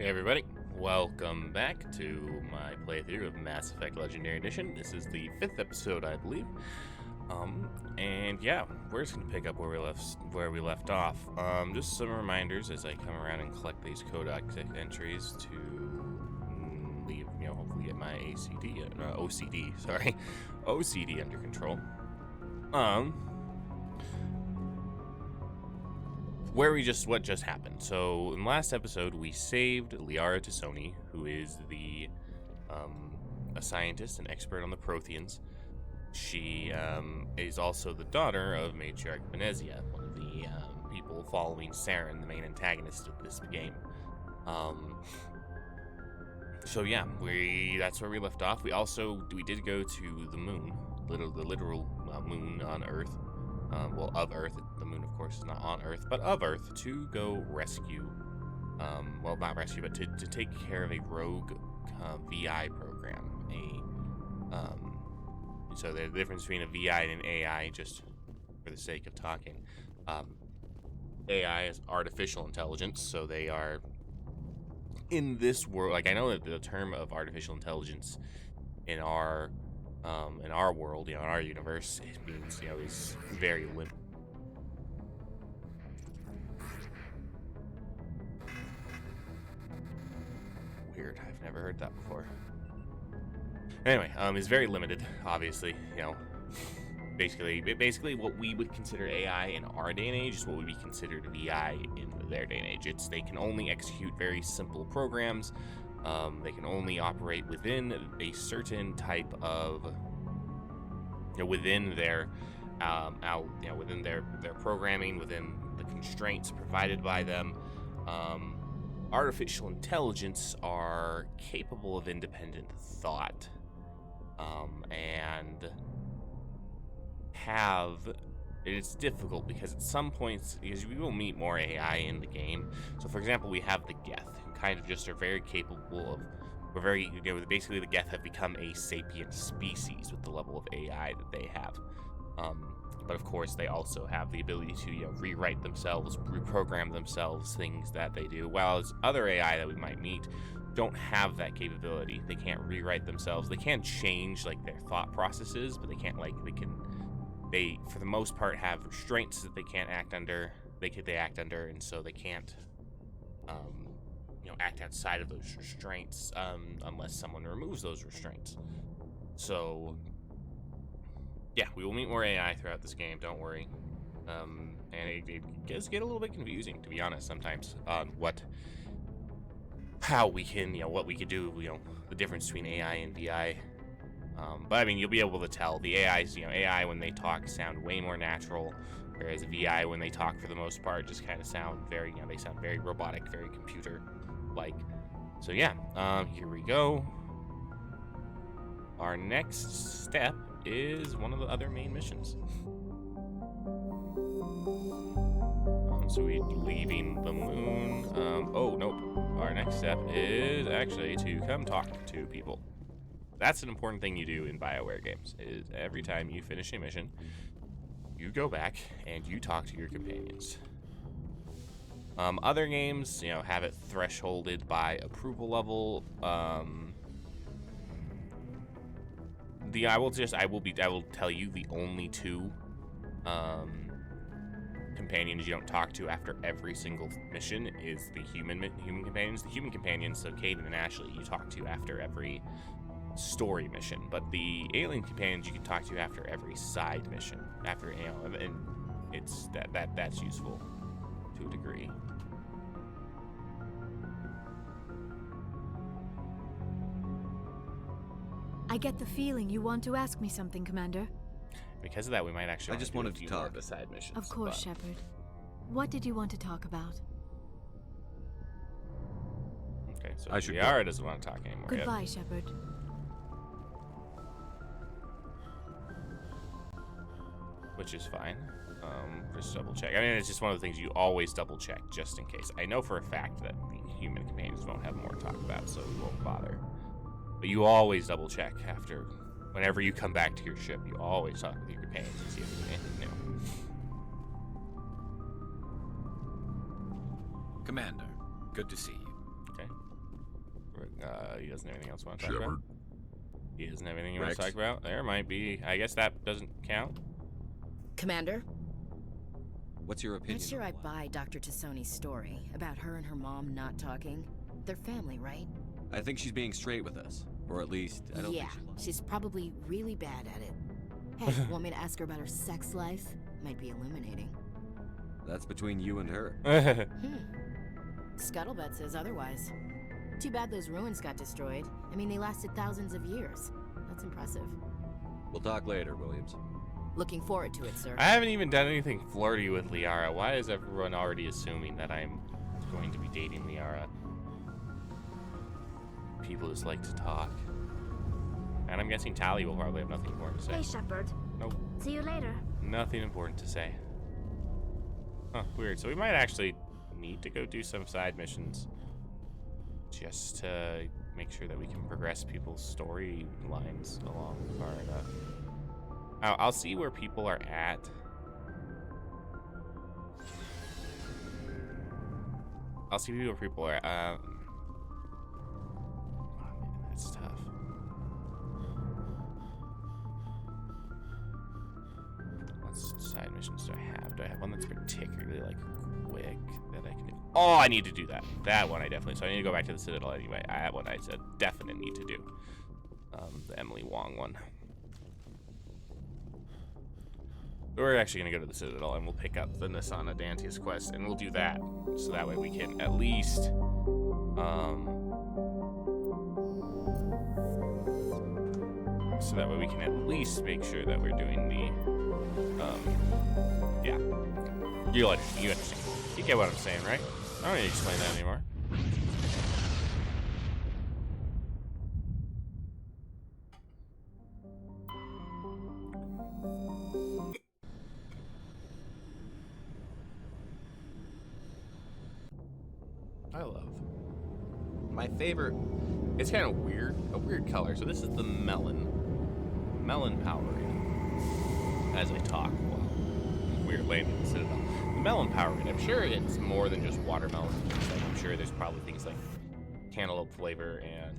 Hey everybody, welcome back to my playthrough of Mass Effect Legendary Edition. This is the 5th episode, I believe. And yeah, we're just gonna pick up where we left off. Just some reminders as I come around and collect these codex entries to leave, hopefully get my OCD under control. What just happened. So in the last episode, we saved Liara Tassoni, who is a scientist and expert on the Protheans. She is also the daughter of Matriarch Venezia, one of the people following Saren, the main antagonist of this game. So yeah, that's where we left off. We did go to the moon, the literal moon on Earth. Of Earth. The moon, of course, is not on Earth, but of Earth, to go rescue, not rescue, but to take care of a rogue VI program. So the difference between a VI and an AI, just for the sake of talking, AI is artificial intelligence, so they are in this world. Like, I know that the term of artificial intelligence in our world, in our universe, it means, is very limited. Weird, I've never heard that before. Anyway, is very limited, obviously, basically what we would consider AI in our day and age is what would be considered VI in their day and age. They can only execute very simple programs. They can only operate within a certain type of, within their, within their programming, within the constraints provided by them. Artificial intelligence are capable of independent thought, and it's difficult because at some points, because we will meet more AI in the game. So for example, we have the Geth, who kind of just are very capable of, basically the Geth have become a sapient species with the level of AI that they have. But of course, they also have the ability to, rewrite themselves, reprogram themselves, things that they do. While other AI that we might meet don't have that capability. They can't rewrite themselves. They can change their thought processes, but they can't they for the most part have restraints that they can't act under. They act under, and so they can't act outside of those restraints unless someone removes those restraints. So yeah, we will meet more AI throughout this game, don't worry. And it does get a little bit confusing, to be honest, sometimes, on what we can do, the difference between AI and VI. But I mean, you'll be able to tell the AIs, AI when they talk sound way more natural, whereas VI when they talk for the most part just kind of sound very, they sound very robotic, very computer-like. So yeah, here we go. Our next step is one of the other main missions. So we're leaving the moon. Oh, nope. Our next step is actually to come talk to people. That's an important thing you do in BioWare games, is every time you finish a mission, you go back and you talk to your companions. Other games, have it thresholded by approval level. I will tell you the only two companions you don't talk to after every single mission is the human companions. The human companions, so Caden and Ashley, you talk to after every story mission, but the alien companions you can talk to after every side mission. After, and it's that's useful to a degree. I get the feeling you want to ask me something, Commander. Because of that, we might actually. I just wanted to talk. The side missions. Of course, Shepard. What did you want to talk about? Okay, so Liara doesn't want to talk anymore. Goodbye, Shepard. Which is fine. Just double check. I mean, it's just one of the things you always double check just in case. I know for a fact that the human companions won't have more to talk about, so we won't bother. But you always double check whenever you come back to your ship. You always talk with your companions to see if there's anything new. Commander, good to see you. Okay. He doesn't have anything else you want to talk Shepard. about? He doesn't have anything you want to Rex. talk about? There might be. I guess that doesn't count. Commander? What's your opinion? Not sure on I the buy Dr. Tassoni's story about her and her mom not talking. They're family, right? I think she's being straight with us. Or at least, I don't Yeah, think she she's probably really bad at it. Hey, want me to ask her about her sex life? Might be illuminating. That's between you and her. Scuttlebutt says otherwise. Too bad those ruins got destroyed. I mean, they lasted thousands of years. That's impressive. We'll talk later, Williams. Looking forward to it, sir. I haven't even done anything flirty with Liara. Why is everyone already assuming that I'm going to be dating Liara? People just like to talk. And I'm guessing Tally will probably have nothing important to say. Hey, Shepard. Nope. See you later. Nothing important to say. Huh, weird. So we might actually need to go do some side missions just to make sure that we can progress people's storylines along far enough. I'll see where people are at. I'll see where people are at. Oh, man, that's tough. What side missions do I have? Do I have one that's particularly like quick that I can do? Oh, I need to do that. That one I definitely. So I need to go back to the Citadel anyway. That one I said definite need to do. The Emily Wong one. We're actually gonna go to the Citadel and we'll pick up the Nasana Dantius quest and we'll do that. So that way we can at least make sure that we're doing the yeah. You understand. You get what I'm saying, right? I don't need to explain that anymore. I love my favorite. It's kind of weird, a weird color. So this is the melon Power Raid. As I talk, well, weird lane in the Citadel. The melon Power Raid. I'm sure it's more than just watermelon. Like, I'm sure there's probably things like cantaloupe flavor and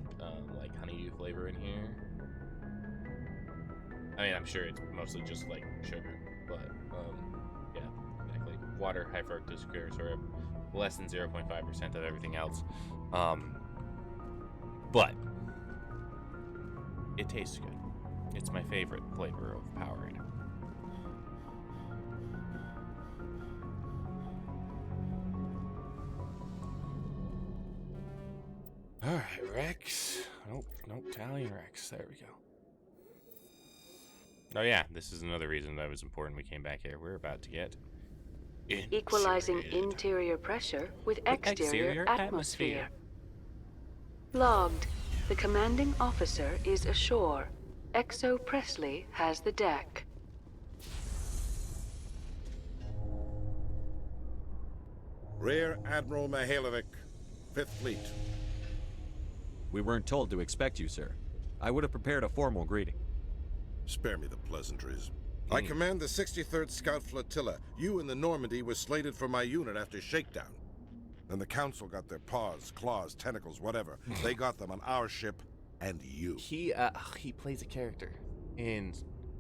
like honeydew flavor in here. I mean, I'm sure it's mostly just like sugar, but yeah, exactly. Water, high fructose sugar, sort of less than 0.5% of everything else. But it tastes good. It's my favorite flavor of Powerade. All right, Rex. Nope, Tally and Rex. There we go. Oh yeah, this is another reason that it was important we came back here. We're about to get Equalizing incinerated. interior pressure with exterior atmosphere. atmosphere. Logged. The commanding officer is ashore. Exo Presley has the deck. Rear Admiral Mihailovic, 5th Fleet. We weren't told to expect you, sir. I would have prepared a formal greeting. Spare me the pleasantries. I command the 63rd Scout Flotilla. You and the Normandy were slated for my unit after shakedown. Then the Council got their paws, claws, tentacles, whatever. They got them on our ship and you. He plays a character in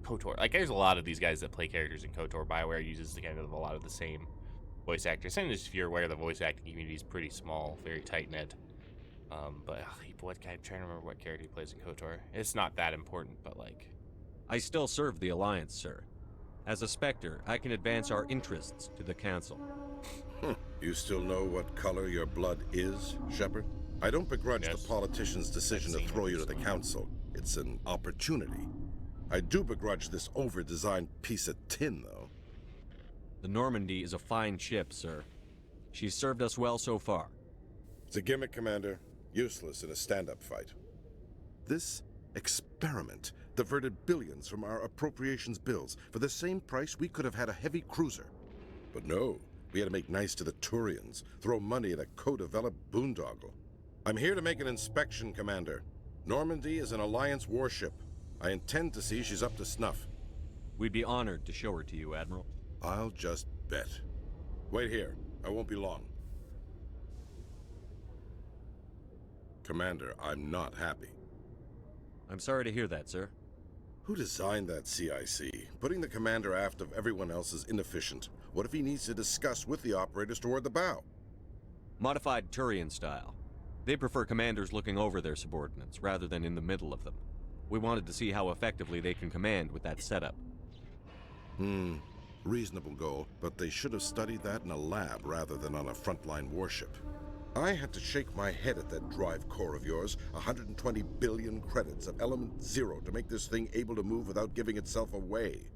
KOTOR. Like, there's a lot of these guys that play characters in KOTOR. BioWare uses kind of a lot of the same voice actors. And if you're aware, the voice acting community is pretty small, very tight-knit. I'm trying to remember what character he plays in KOTOR. It's not that important, but like... I still serve the Alliance, sir. As a Spectre, I can advance our interests to the Council. You still know what color your blood is, Shepard? I don't begrudge Yes. the politician's decision to I've seen throw it you to the recently. Council. It's an opportunity. I do begrudge this over-designed piece of tin, though. The Normandy is a fine ship, sir. She's served us well so far. It's a gimmick, Commander. Useless in a stand-up fight. This experiment diverted billions from our appropriations bills. For the same price, we could have had a heavy cruiser. But no, we had to make nice to the Turians, throw money at a co-developed boondoggle. I'm here to make an inspection, Commander. Normandy is an Alliance warship. I intend to see she's up to snuff. We'd be honored to show her to you, Admiral. I'll just bet. Wait here. I won't be long. Commander, I'm not happy. I'm sorry to hear that, sir. Who designed that CIC? Putting the commander aft of everyone else is inefficient. What if he needs to discuss with the operators toward the bow? Modified Turian style. They prefer commanders looking over their subordinates rather than in the middle of them. We wanted to see how effectively they can command with that setup. Reasonable goal, but they should have studied that in a lab rather than on a frontline warship. I had to shake my head at that drive core of yours. 120 billion credits of element 0 to make this thing able to move without giving itself away.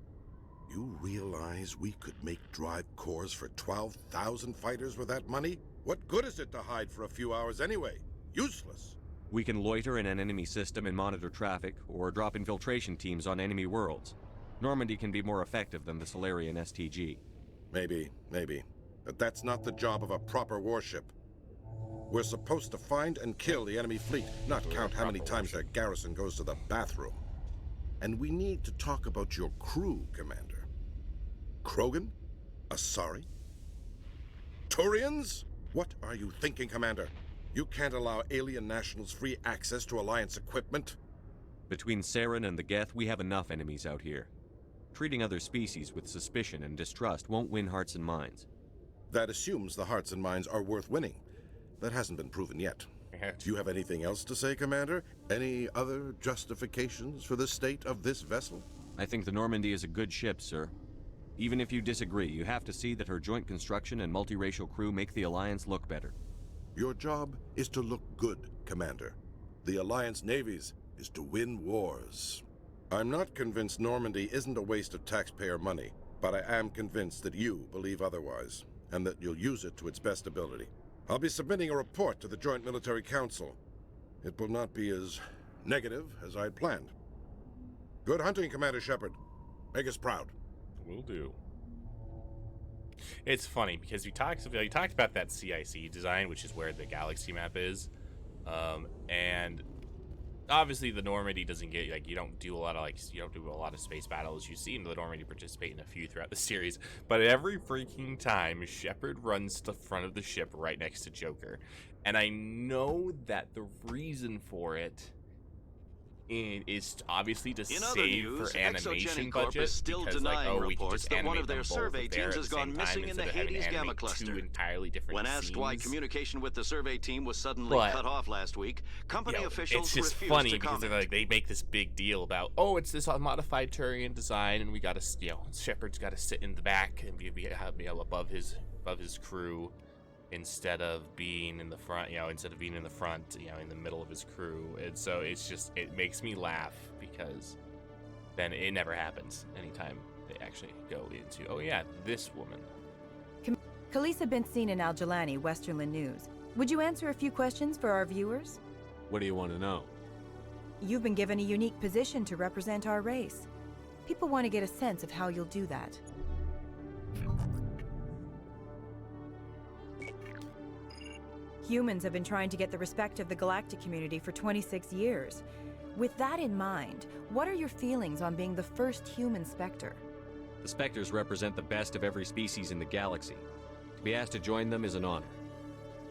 You realize we could make drive cores for 12,000 fighters with that money? What good is it to hide for a few hours anyway? Useless. We can loiter in an enemy system and monitor traffic, or drop infiltration teams on enemy worlds. Normandy can be more effective than the Solarian STG. Maybe. But that's not the job of a proper warship. We're supposed to find and kill the enemy fleet, not count how many times their garrison goes to the bathroom. And we need to talk about your crew, Commander. Krogan? Asari? Turians? What are you thinking, Commander? You can't allow alien nationals free access to Alliance equipment? Between Saren and the Geth, we have enough enemies out here. Treating other species with suspicion and distrust won't win hearts and minds. That assumes the hearts and minds are worth winning. That hasn't been proven yet. Do you have anything else to say, Commander? Any other justifications for the state of this vessel? I think the Normandy is a good ship, sir. Even if you disagree, you have to see that her joint construction and multiracial crew make the Alliance look better. Your job is to look good, Commander. The Alliance navies is to win wars. I'm not convinced Normandy isn't a waste of taxpayer money, but I am convinced that you believe otherwise, and that you'll use it to its best ability. I'll be submitting a report to the Joint Military Council. It will not be as negative as I'd planned. Good hunting, Commander Shepard. Make us proud. Will do. It's funny because you talked about that CIC design, which is where the galaxy map is, and obviously the Normandy doesn't get you don't do a lot of space battles. You see the Normandy participate in a few throughout the series, but every freaking time Shepard runs to the front of the ship right next to Joker, and I know that the reason for it is obviously to save for animation budget, still because denying we can reports just that animate one of their them both survey there teams at has the gone same time missing in the instead of having to Hades Gamma animate cluster. two entirely different When asked scenes. why communication with the survey team was suddenly But, cut off last week, company officials it's just refused funny to because comment. they make this big deal about, it's this modified Turian design, and we got to, Shepard's got to sit in the back and be above his crew, instead of being in the front, in the middle of his crew. And so it makes me laugh, because then it never happens anytime they actually go into, this woman. Khaleesa been seen in Al-Jalani, Westerland News. Would you answer a few questions for our viewers? What do you want to know? You've been given a unique position to represent our race. People want to get a sense of how you'll do that. Humans have been trying to get the respect of the galactic community for 26 years. With that in mind, what are your feelings on being the first human Spectre? The Spectres represent the best of every species in the galaxy. To be asked to join them is an honor.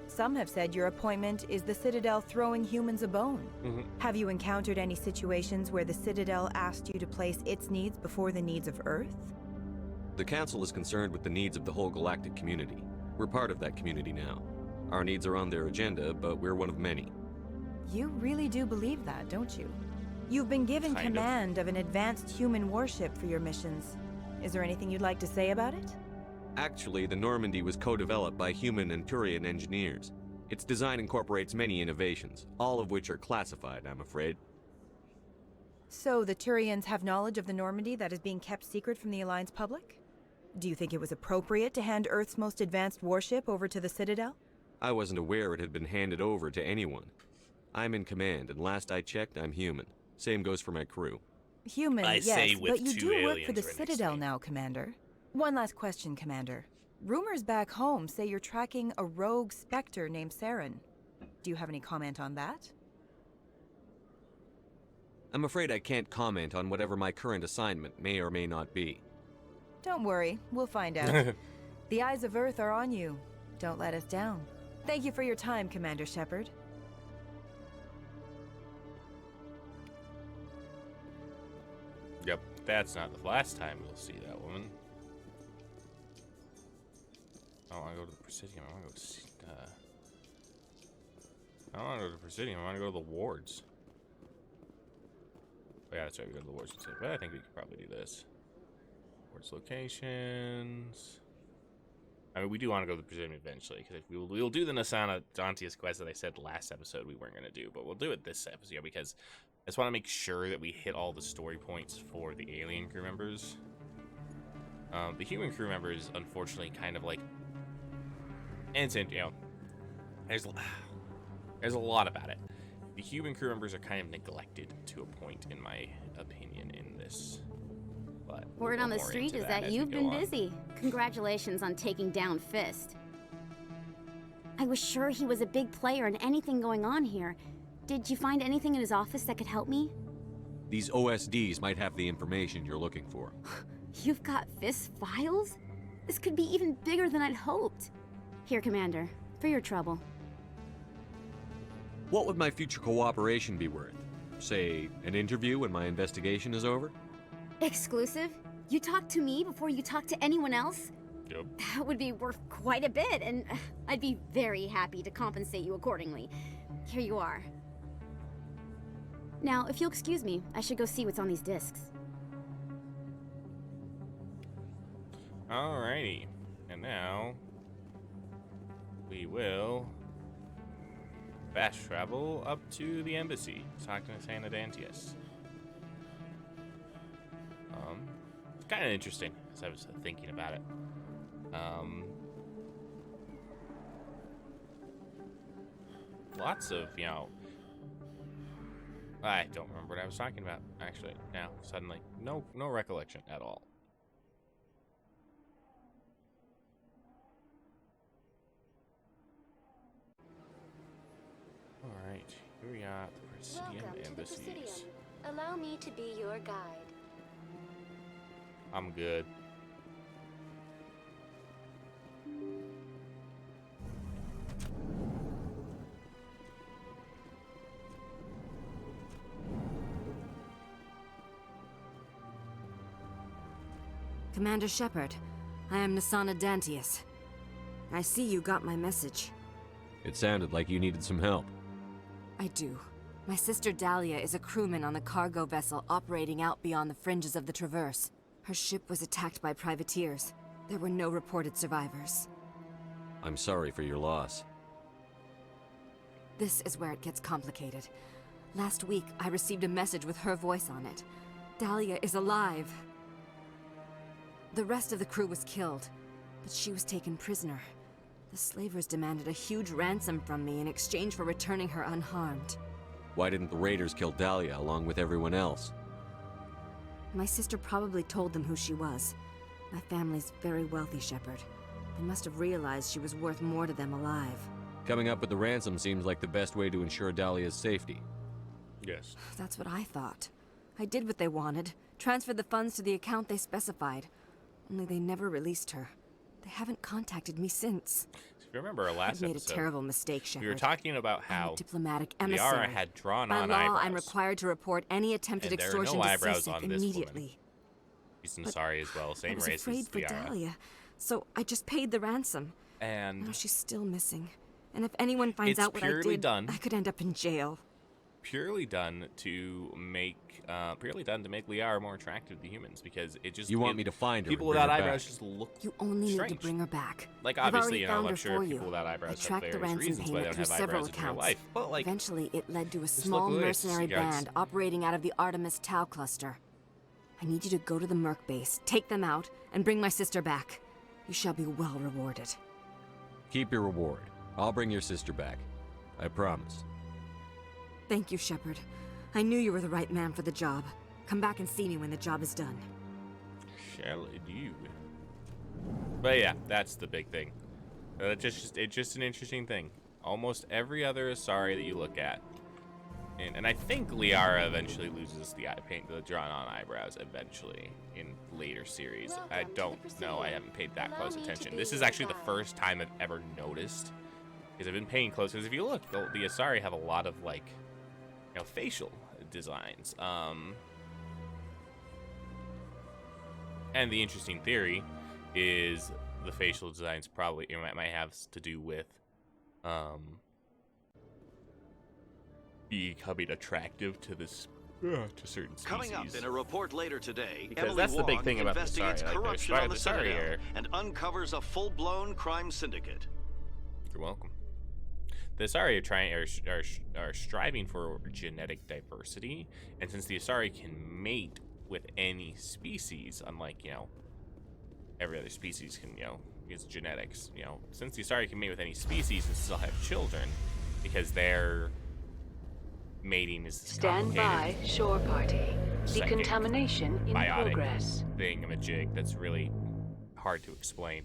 Some have said your appointment is the Citadel throwing humans a bone. Have you encountered any situations where the Citadel asked you to place its needs before the needs of Earth? The Council is concerned with the needs of the whole galactic community. We're part of that community now. Our needs are on their agenda, but we're one of many. You really do believe that, don't you? You've been given command of an advanced human warship for your missions. Is there anything you'd like to say about it? Actually, the Normandy was co-developed by human and Turian engineers. Its design incorporates many innovations, all of which are classified, I'm afraid. So the Turians have knowledge of the Normandy that is being kept secret from the Alliance public? Do you think it was appropriate to hand Earth's most advanced warship over to the Citadel? I wasn't aware it had been handed over to anyone. I'm in command, and last I checked, I'm human. Same goes for my crew. Human, I yes, say with but you two do work for aliens the right next to Citadel me. now, Commander. One last question, Commander. Rumors back home say you're tracking a rogue Spectre named Saren. Do you have any comment on that? I'm afraid I can't comment on whatever my current assignment may or may not be. Don't worry, we'll find out. The eyes of Earth are on you. Don't let us down. Thank you for your time, Commander Shepard. that's not the last time we'll see that woman. I don't want to go to the Presidium. I want to go to... I don't want to go to the Presidium. I want to go to the wards. Oh, yeah, that's right. We go to the wards. But I think we could probably do this. Wards locations. I mean, we do want to go to the Presidium eventually, because we'll do the Nasana Dantius quest that I said last episode we weren't going to do, but we'll do it this episode because I just want to make sure that we hit all the story points for the alien crew members. The human crew members, unfortunately, kind of like, and it's, you know, there's a lot about it. The human crew members are kind of neglected to a point, in my opinion, in this. But Word on the street is that you've been busy. Congratulations on taking down Fist. I was sure he was a big player in anything going on here. Did you find anything in his office that could help me? These OSDs might have the information you're looking for. You've got Fist's files? This could be even bigger than I'd hoped. Here, Commander, for your trouble. What would my future cooperation be worth? Say, an interview when my investigation is over? Exclusive? You talk to me before you talk to anyone else? Yep. That would be worth quite a bit, and I'd be very happy to compensate you accordingly. Here you are. Now, if you'll excuse me, I should go see what's on these discs. Alrighty. And now we will fast travel up to the embassy, talk to Nasana Dantius. It's kind of interesting as I was thinking about it. Lots of, you know, I don't remember what I was talking about actually now suddenly. No recollection at all. All right, here we are at the Presidium Welcome to the embassies. Presidium. Allow me to be your guide. I'm good. Commander Shepard, I am Nasana Dantius. I see you got my message. It sounded like you needed some help. I do. My sister Dahlia is a crewman on the cargo vessel operating out beyond the fringes of the Traverse. Her ship was attacked by privateers. There were no reported survivors. I'm sorry for your loss. This is where it gets complicated. Last week, I received a message with her voice on it. Dahlia is alive. The rest of the crew was killed, but she was taken prisoner. The slavers demanded a huge ransom from me in exchange for returning her unharmed. Why didn't the raiders kill Dahlia along with everyone else? My sister probably told them who she was. My family's very wealthy, Shepard. They must have realized she was worth more to them alive. Coming up with the ransom seems like the best way to ensure Dahlia's safety. Yes. That's what I thought. I did what they wanted, transferred the funds to the account they specified. Only they never released her. They haven't contacted me since. So if you remember our last I made episode, a terrible mistake, Shepard. we were talking about I'm how a diplomatic Liara emissary. had drawn By on law, eyebrows. I'm required to report any attempted And there are no extortion to eyebrows CSIC on this immediately. woman. She's Ansari as well, I same was race afraid as for Liara. Dahlia, so I just paid the ransom. And Now she's still missing. And if anyone finds It's out what I purely did, done. I could end up in jail. purely done to make Liara more attractive to humans, because it just You want me to find her people and bring without her eyebrows back? just look You only strange. need to bring her back. Like, I've obviously, already you know, found I'm her sure for people you. without I eyebrows have tracked the various ransom reasons why they payment don't through have several eyebrows in real accounts. life. But like, Eventually, it led to a just small look at this, mercenary you guys. band operating out of the Artemis Tau cluster. I need you to go to the Merc base, take them out, and bring my sister back. You shall be well rewarded. Keep your reward. I'll bring your sister back. I promise. Thank you, Shepard. I knew you were the right man for the job. Come back and see me when the job is done. shall I do? But yeah, that's the big thing. It's just an interesting thing. Almost every other Asari that you look at, and I think Liara eventually loses the eye paint, the drawn-on eyebrows eventually in later series. I don't know. I haven't paid that close attention. This is actually the first time I've ever noticed, because I've been paying close. Because if you look, the Asari have a lot of like, facial designs. And the interesting theory is the facial designs probably might have to do with becoming attractive to this to certain species. Coming up in a report later today, Because Emily that's the big Wong thing about the investigates Asari, like, corruption on the the Asari Citadel and uncovers a full-blown crime syndicate. You're welcome. The Asari are striving for genetic diversity, and since the Asari can mate with any species, unlike, you know, every other species can, you know, use genetics, you know, since the Asari can mate with any species and still have children, because their mating is Stand by, shore party. Decontamination in progress. Thingamajig that's really hard to explain.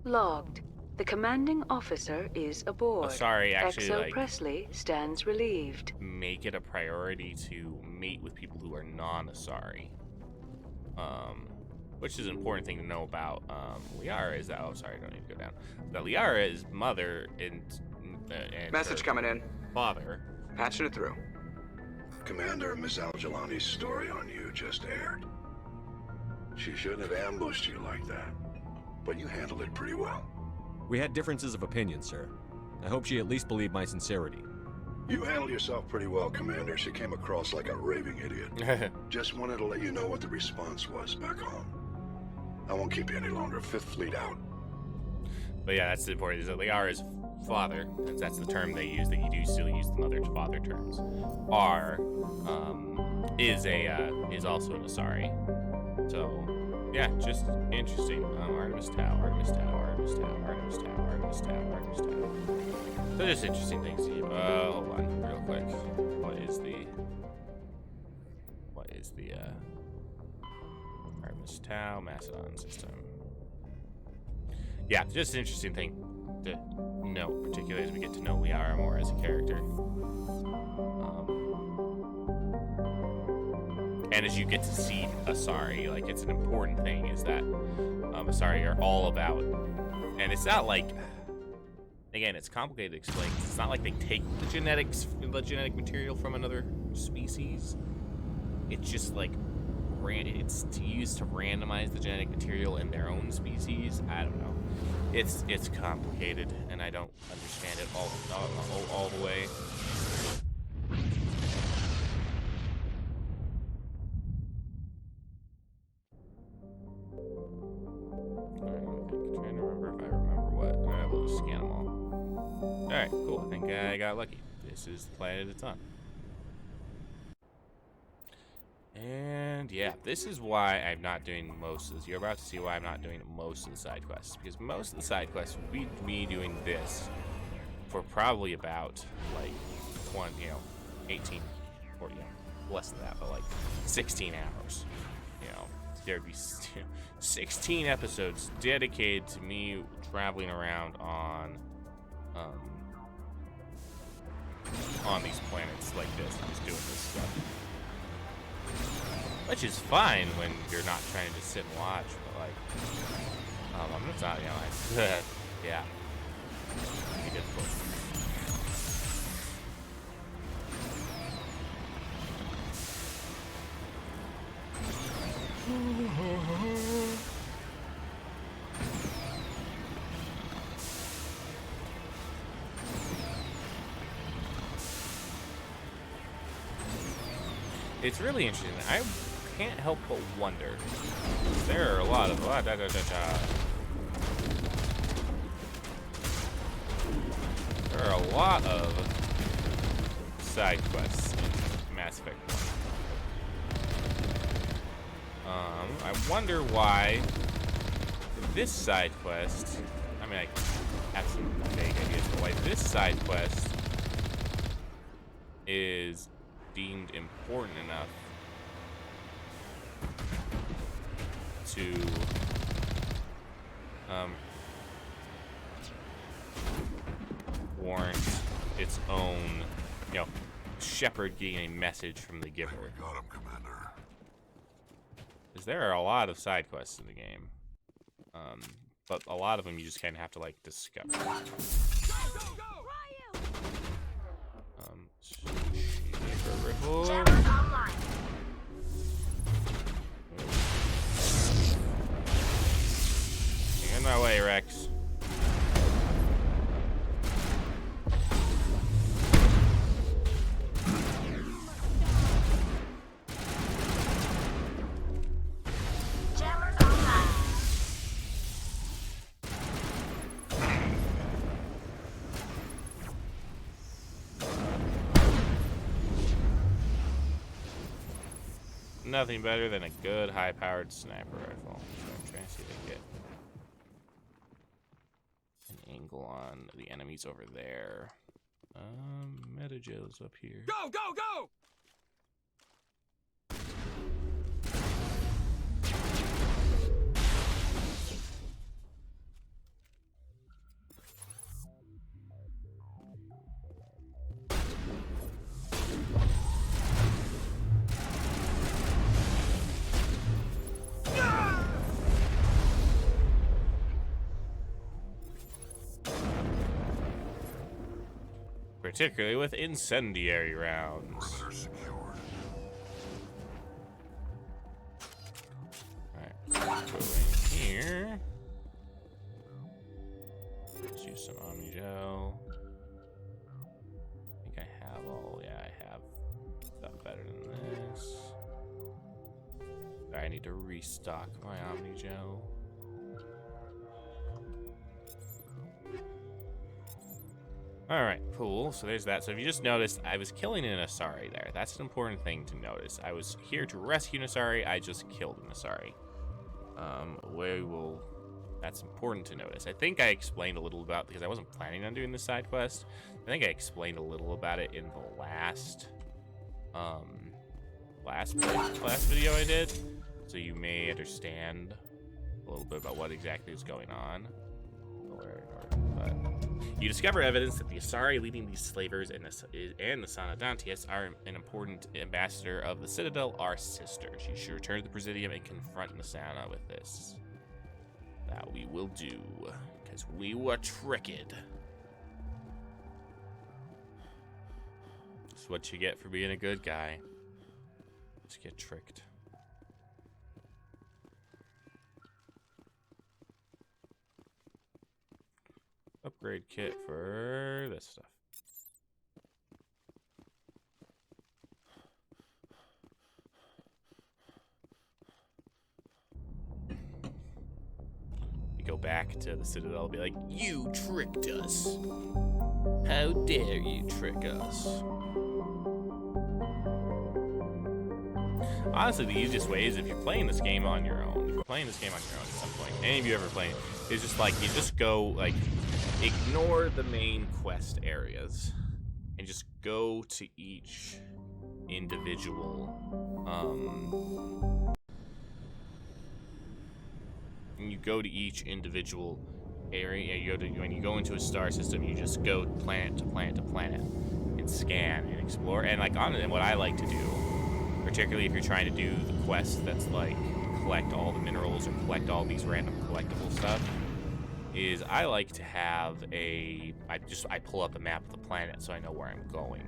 Logged. The commanding officer is aboard. Asari actually, XO like, Presley stands relieved. make it a priority to mate with people who are non-Asari. Which is an important thing to know about Liara is that, oh sorry, I don't need to go down. That Liara's mother and message coming in. Father. Patching it through. Commander, Miss Al-Jalani's story on you just aired. She shouldn't have ambushed you like that, but you handled it pretty well. We had differences of opinion, sir. I hope she at least believed my sincerity. You handled yourself pretty well, Commander. She came across like a raving idiot. Just wanted to let you know what the response was back home. I won't keep you any longer. Fifth Fleet out. But yeah, that's the important, is that Liara's father, and that's the term they use, that you do still use the mother to father terms, is also an Asari. So yeah, just interesting. Artemis Tau, Artemis Tau, Artemis Tau, Artemis Tau, Artemis Tau, Artemis Tau. So just interesting things to you. Hold on, real quick. What is the Artemis Tau Macedon system? Yeah, just an interesting thing to note, particularly as we get to know Liara more as a character. And as you get to see Asari, like, it's an important thing is that Asari are all about, and it's not like, again, it's complicated to explain. It's not like they take the genetic material from another species. It's just like, it's to use to randomize the genetic material in their own species. I don't know. It's complicated, and I don't understand it all the way. Trying to remember if I remember what. We'll just scan them all. Alright, cool. I think I got lucky. This is the planet it's on. And yeah, this is why I'm not doing most of this. You're about to see why I'm not doing most of the side quests. Because most of the side quests would be me doing this for probably about, like, 18, or, less than that, but like 16 hours. There'd be 16 episodes dedicated to me traveling around on these planets like this, and just doing this stuff. Which is fine when you're not trying to just sit and watch, but like, I'm not, yeah. It'd be difficult. It's really interesting. I can't help but wonder. There are a lot of there are a lot of side quests in Mass Effect 1. I wonder why this side quest, I mean, I have some vague ideas, but why this side quest is deemed important enough to warrant its own, Shepard getting a message from the giver. We got him, Commander. Because there are a lot of side quests in the game, but a lot of them you just kind of have to like discover. nothing better than a good high-powered sniper rifle. So I'm trying to see if I can get an angle on the enemies over there. Metajo's up here. Go, go, go! Particularly with incendiary rounds. Alright, go in here. Let's use some Omni Gel. I think I have all. Yeah, I have stuff better than this. I need to restock my Omni Gel. Alright, cool. So there's that. So if you just noticed, I was killing an Asari there. That's an important thing to notice. I was here to rescue an Asari. I just killed an Asari. That's important to notice. I think I explained a little about, because I wasn't planning on doing this side quest. I think I explained a little about it in the last video I did. So you may understand a little bit about what exactly is going on. You discover evidence that the Asari leading these slavers and the Sana Dantius are an important ambassador of the Citadel are sisters. You should return to the Presidium and confront Nasana with this. That we will do, because we were tricked. That's what you get for being a good guy. Just get tricked. Upgrade kit for this stuff. You go back to the Citadel and be like, you tricked us. How dare you trick us? Honestly, the easiest way is if you're playing this game on your own. If you're playing this game on your own at some point, any of you ever playing, it's just like, you just go, like, ignore the main quest areas and just go to each individual and you go to each individual area. When you go into a star system, you just go planet to planet to planet and scan and explore. And like and what I like to do, particularly if you're trying to do the quest that's like collect all the minerals or collect all these random collectible stuff, is I like to have I pull up a map of the planet so I know where I'm going.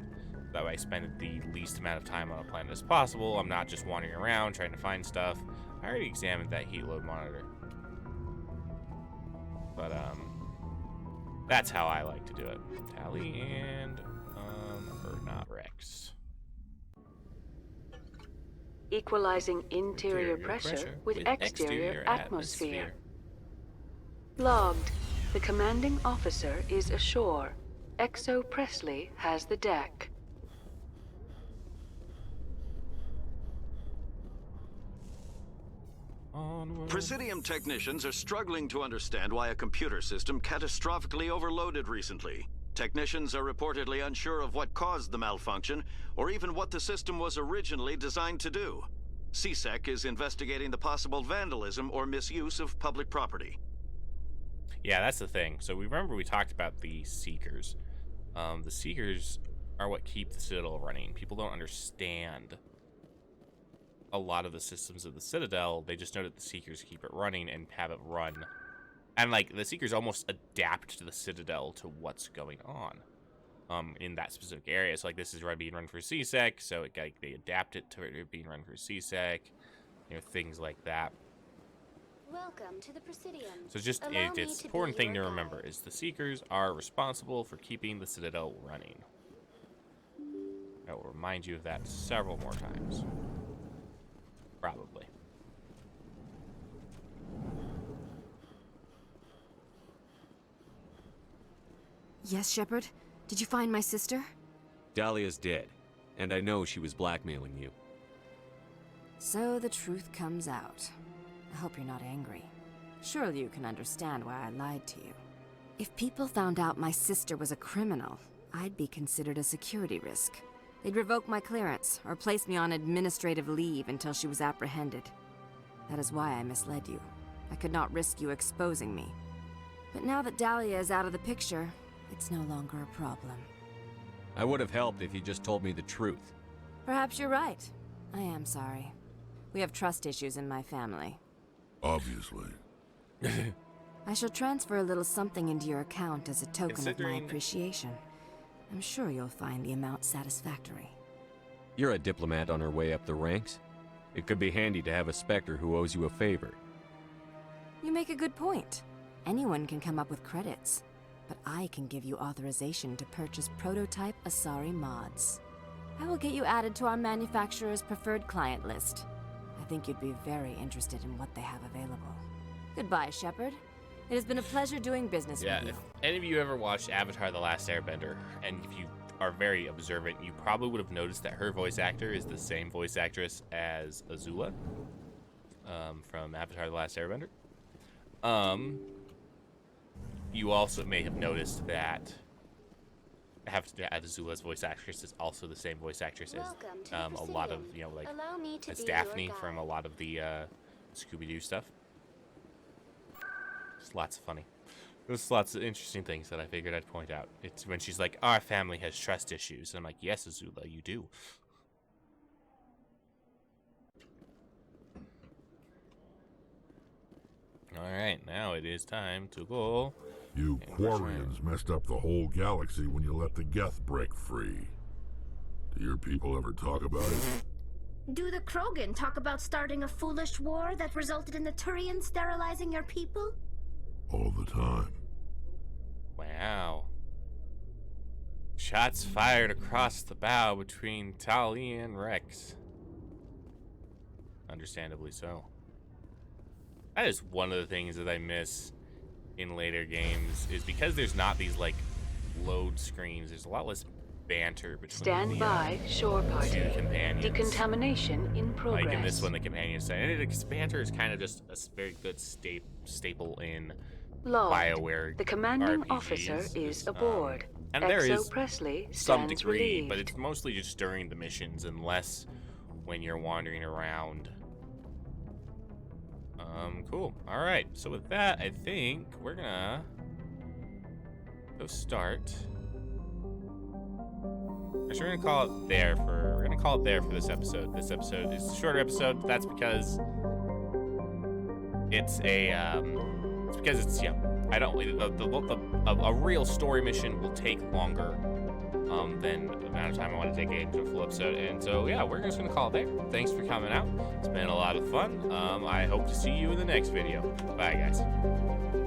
That way I spend the least amount of time on a planet as possible. I'm not just wandering around trying to find stuff. I already examined that heat load monitor. But that's how I like to do it. Tally and or not Rex. Equalizing interior pressure with exterior atmosphere. Logged. The commanding officer is ashore. Exo Presley has the deck. Presidium technicians are struggling to understand why a computer system catastrophically overloaded recently. Technicians are reportedly unsure of what caused the malfunction, or even what the system was originally designed to do. CSEC is investigating the possible vandalism or misuse of public property. Yeah, that's the thing. So we talked about the Seekers. The Seekers are what keep the Citadel running. People don't understand a lot of the systems of the Citadel. They just know that the Seekers keep it running and have it run. And like the Seekers almost adapt to the Citadel to what's going on in that specific area. So like this is being run for CSEC, so they adapt it to it being run for CSEC, things like that. Welcome to the Presidium. So it's an important thing to remember is the Seekers are responsible for keeping the Citadel running. I will remind you of that several more times. Probably. Yes, Shepard? Did you find my sister? Dahlia's dead, and I know she was blackmailing you. So the truth comes out. I hope you're not angry. Surely you can understand why I lied to you. If people found out my sister was a criminal, I'd be considered a security risk. They'd revoke my clearance or place me on administrative leave until she was apprehended. That is why I misled you. I could not risk you exposing me. But now that Dahlia is out of the picture, it's no longer a problem. I would have helped if you just told me the truth. Perhaps you're right. I am sorry. We have trust issues in my family. Obviously. I shall transfer a little something into your account as a token of my appreciation. I'm sure you'll find the amount satisfactory. You're a diplomat on her way up the ranks. It could be handy to have a Spectre who owes you a favor. You make a good point. Anyone can come up with credits, but I can give you authorization to purchase prototype Asari mods. I will get you added to our manufacturer's preferred client list. I think you'd be very interested in what they have available. Goodbye, Shepard. It has been a pleasure doing business with you. If any of you ever watched Avatar: The Last Airbender, and if you are very observant, you probably would have noticed that her voice actor is the same voice actress as Azula from Avatar: The Last Airbender. You also may have noticed that Azula's voice actress is also the same voice actress as a lot of, like, as Daphne from a lot of the Scooby-Doo stuff. Just lots of funny. There's lots of interesting things that I figured I'd point out. It's when she's like, our family has trust issues. And I'm like, yes, Azula, you do. Alright, now it is time to go. You Quarians messed up the whole galaxy when you let the Geth break free. Do your people ever talk about it? Do the Krogan talk about starting a foolish war that resulted in the Turians sterilizing your people? All the time. Wow. Shots fired across the bow between Tali and Rex. Understandably so. That is one of the things that I miss in later games, is because there's not these, like, load screens, there's a lot less banter between Stand by, shore party. two companions. Decontamination in progress. Like in this one, the companions say, and banter is kind of just a very good staple in BioWare The commanding RPGs. officer is aboard. And there is Presley some stands degree, relieved. but it's mostly just during the missions and less when you're wandering around. Cool. All right. So with that, I think we're gonna go start. Actually, we're gonna call it there for this episode. This episode is a shorter episode. But that's because it's a I don't a real story mission will take longer than the amount of time I want to take into a full episode. And so yeah, we're just gonna call it there. Thanks for coming out. It's been a lot of fun. I hope to see you in the next video. Bye guys.